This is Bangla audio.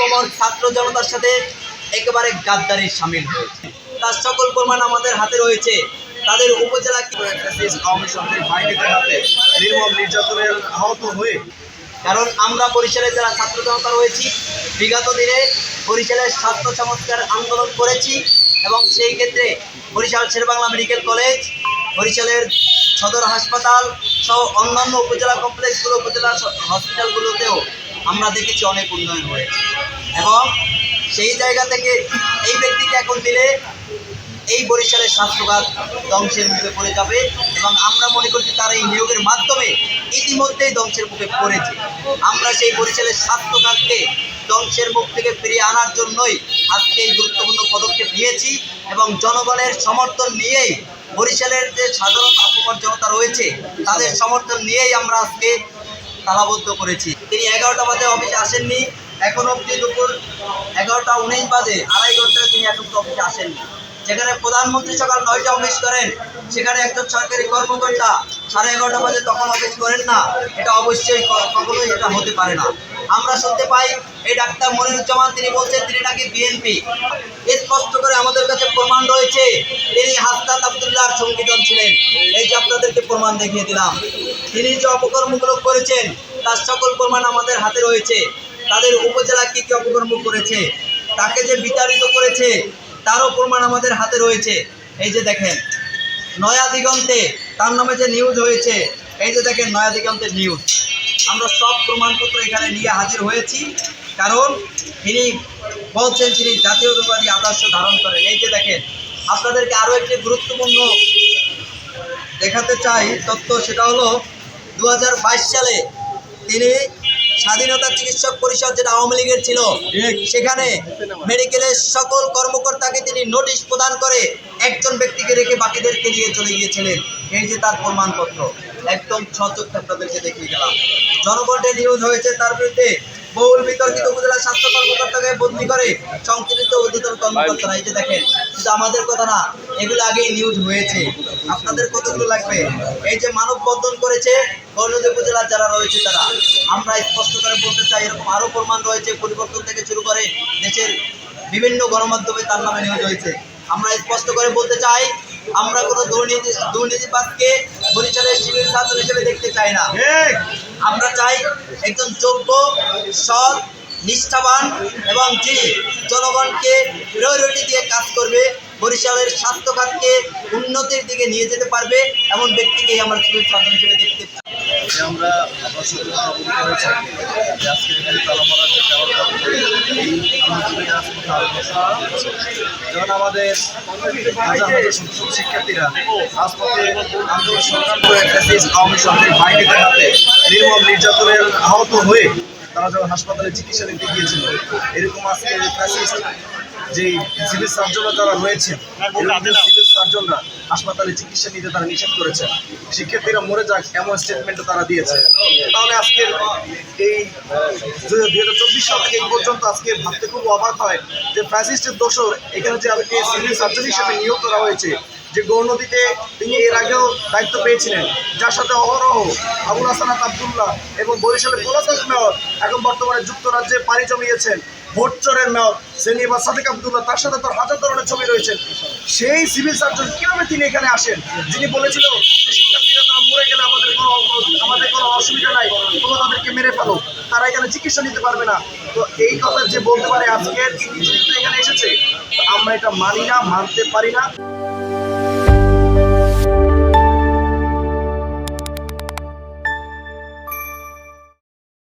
আপামর ছাত্র জনতার সাথে একেবারে গাদ্দারি শামিল হয়েছে। তার সকল প্রমাণ আমাদের হাতে রয়েছে। তাদের উপজেলা আওয়ামী সরকারি বাহিনীদের হাতে নির্মম নির্যাতনের আহত হয়ে, কারণ আমরা বরিশালে যারা ছাত্র জনতা রয়েছি বিগত দিনে বরিশালের স্বাস্থ্য সংস্কার আন্দোলন করেছি এবং সেই ক্ষেত্রে বরিশাল শেরেবাংলা মেডিকেল কলেজ, বরিশালের সদর হাসপাতাল সহ অন্যান্য উপজেলা কমপ্লেক্সগুলো, উপজেলা হসপিটালগুলোতেও আমরা দেখেছি অনেক উন্নয়ন হয়েছে এবং সেই জায়গা থেকে এই ব্যক্তিকে এখন দিলে এই বরিশালের স্বাস্থ্যখাত ধ্বংসের মুখে পড়ে যাবে এবং আমরা মনে করছি তার এই নিয়োগের মাধ্যমে ইতিমধ্যেই ধ্বংসের মুখে পড়েছে। আমরা সেই বরিশালের স্বাস্থ্যখাতকে ধ্বংসের মুখ থেকে ফিরিয়ে আনার জন্যই আজকে এই গুরুত্বপূর্ণ পদক্ষেপ নিয়েছি এবং জনগণের সমর্থন নিয়েই, বরিশালের যে সাধারণ আপামর জনতা রয়েছে তাদের সমর্থন নিয়েই আমরা আজকে তালাবদ্ধ করেছি। তিনি 11টা বাজে অফিসে আসেননি, এখন অবধি দুপুর 11টা 19 বাজে, 2.5 ঘন্টায় তিনি এখন অফিসে আসেননি। যেখানে প্রধানমন্ত্রী সকাল 9টায় অফিস করেন, সেখানে একজন সরকারি কর্মকর্তা 11:30 বাজে তখন অফিস করেন না। এটা অবশ্যই কখনোই এটা হতে পারে না। আমরা শুনতে পাই এই ডাক্তার মনিরুজ্জামান তিনি বলছেন তিনি নাকি বিএনপি। স্পষ্ট করে আমাদের কাছে প্রমাণ রয়েছে তিনি হাসনাত আব্দুল্লাহর সঙ্গীজন ছিলেন। এই যে আপনাদেরকে প্রমাণ দেখিয়ে দিলাম। তিনি যে অপকর্মগুলো করেছেন তার সকল প্রমাণ আমাদের হাতে রয়েছে। তাদের উপজেলা কী কী অপকর্ম করেছে, তাকে যে বিতাড়িত করেছে তারও প্রমাণ আমাদের হাতে রয়েছে। এই যে দেখেন নয়া দিগন্তে তার নামে যে নিউজ হয়েছে, এই যে দেখেন নয়া দিগন্তের নিউজ। আমরা সব প্রমাণপত্র এখানে নিয়ে হাজির হয়েছি, কারণ তিনি বলছেন তিনি জাতীয়তাবাদী আদর্শ ধারণ করেন। এই যে দেখেন, আপনাদেরকে আরও একটি গুরুত্বপূর্ণ দেখাতে চাই তথ্য, সেটা হলো 2022 সালে তিনি স্বাধীনতা চিকিৎসক পরিষদ, যেটা আওয়ামী লীগের ছিল, সেখানে মেডিকেলের সকল কর্মকর্তাকে তিনি নোটিশ প্রদান করে একজন ব্যক্তিকে রেখে বাকিদেরকে নিয়ে চলে গিয়েছিলেন। এই যে তার প্রমাণপত্র, একদম সচক্ষে আপনাদেরকে দেখিয়ে গেলাম। জনকণ্ঠে নিউজ হয়েছে তার বিরুদ্ধে বহুল বিতর্কিত উপজেলা স্বাস্থ্য কর্মকর্তাকে বদলি করে সংশ্লিষ্ট অধিদপ্তর কর্মকর্তারা। এই যে দেখেন, কিন্তু আমাদের কথা না, এগুলো আগেই নিউজ হয়েছে। আপনাদের কতগুলো লাগবে? এই যে মানববন্ধন করেছে গৌরনদী উপজেলার যারা রয়েছে তারা, আমরা স্পষ্ট করে বলতে চাই এরকম আরও প্রমাণ রয়েছে। পরিবর্তন থেকে শুরু করে দেশের বিভিন্ন গণমাধ্যমে তার নামে নিউজ হয়েছে। আমরা স্পষ্ট করে বলতে চাই আমরা কোনো দুর্নীতিবাদকে বরিশালের সিভিল ছাত্র হিসেবে দেখতে চাই না। আমরা চাই একজন যোগ্য, সৎ, নিষ্ঠাবান এবং যিনি জনগণকে প্রায়োরিটি দিয়ে কাজ করবে, বরিশালের স্বাস্থ্যখাতকে উন্নতির দিকে নিয়ে যেতে পারবে এমন ব্যক্তিকেই আমরা সিভিল ছাত্র হিসেবে দেখতে চাই। আমরা আপনার সাথে অবগত হয়েছি যে আজকে এখানে তালামারার যে কারণটা এই যেমন আমাদের হাজার হাজার শত শিক্ষার্থীরা রাজপথে আন্দোলন সংগ্রাম করে আওয়ামী সরকারি বাহিনীদের হাতে নির্মম নির্যাতনের আহত হয়ে তারা যখন হাসপাতালে চিকিৎসা নিতে গিয়েছিল, এরকম আজকে ফ্যাসিস্ট যে সিভিল সার্জনরা যারা রয়েছেন, সিভিল সার্জনরা হাসপাতালে চিকিৎসা নিতে তারা নিষেধ করেছে। শিক্ষার্থীরা মরে যাক এমন স্টেটমেন্টও তারা দিয়েছে। তাহলে আজকের এই 2024 সাল থেকে এই পর্যন্ত আজকে ভাবতে খুব অবাক হয় যে ফ্যাসিস্টের দোষর এখানে যে আমাকে সিভিল সার্জন হিসেবে নিয়োগ করা হয়েছে, যে গৌরনদীতে তিনি এর আগেও দায়িত্ব পেয়েছিলেন, যার সাথে অহরহ আবুল হাসানাত আব্দুল্লাহ এবং বরিশালের পলাতক মেয়র এখন বর্তমানে যুক্তরাজ্যে পাড়ি জমিয়েছেন, ভোটচরের মেয়র সেনিবা সাদেক আব্দুল্লাহ, তার সাথে তার হাজার ধরনের ছবি রয়েছে। সেই সিভিল সার্জন কীভাবে তিনি এখানে আসেন, যিনি বলেছিল শিক্ষার্থীরা তারা মরে গেলে আমাদের কোনো অসুবিধা নাই, তোমরা তাদেরকে মেরে ফেলো, তারা এখানে চিকিৎসা নিতে পারবে না। তো এই কথা যে বলতে পারে আজকের এখানে এসেছে, আমরা এটা মানি না, মানতে পারি না।